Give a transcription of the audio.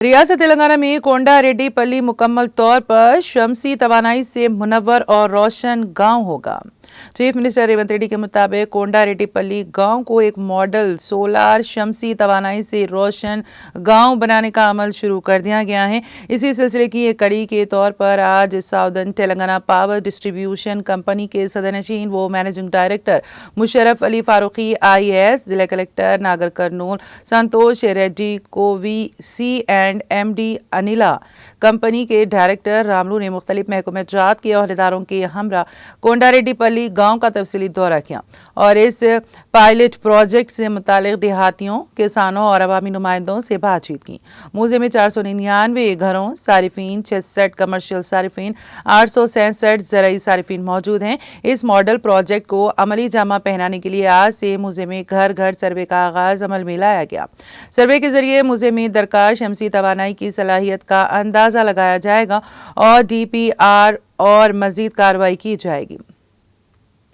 रियासत तेलंगाना में कोंडा रेड्डी पल्ली मुकम्मल तौर पर शमसी तवानाई से मुनव्वर और रोशन गांव होगा। चीफ मिनिस्टर रेवंत रेड्डी के मुताबिक कोंडा रेड्डी पल्ली गांव को एक मॉडल सोलार शमसी तवानाई से रोशन गांव बनाने का अमल शुरू कर दिया गया है। इसी सिलसिले की एक कड़ी के तौर पर आज southern Telangana power distribution company के सदरनशीन वो managing director Musharraf Ali Farooqui IAS, जिला कलेक्टर नागर कर्नूल संतोष रेड्डी को VC&MD अनिला कंपनी के डायरेक्टर रामलू ने मुख्तलिफ महकमे जात के अहदेदारों के हमरा कोंडा रेड्डी पल्ली गांव का तफसीली दौरा किया और इस पायलट प्रोजेक्ट से मुतालिक देहातियों, किसानों और अवामी नुमाइंदों से बातचीत की। मूजे में 499 घरों सारिफीन, 66 कमर्शियल सारिफीन, 867 ज़राई सारिफीन मौजूद हैं। इस मॉडल प्रोजेक्ट को अमली जामा पहनाने के लिए आज से मूजे में घर घर सर्वे का आगाज अमल में लाया गया। सर्वे के जरिए मूजे में दरकार शमसी तवानाई की सलाहियत का अंदाजा लगाया जाएगा और DPR और मजीद कार्रवाई की जाएगी।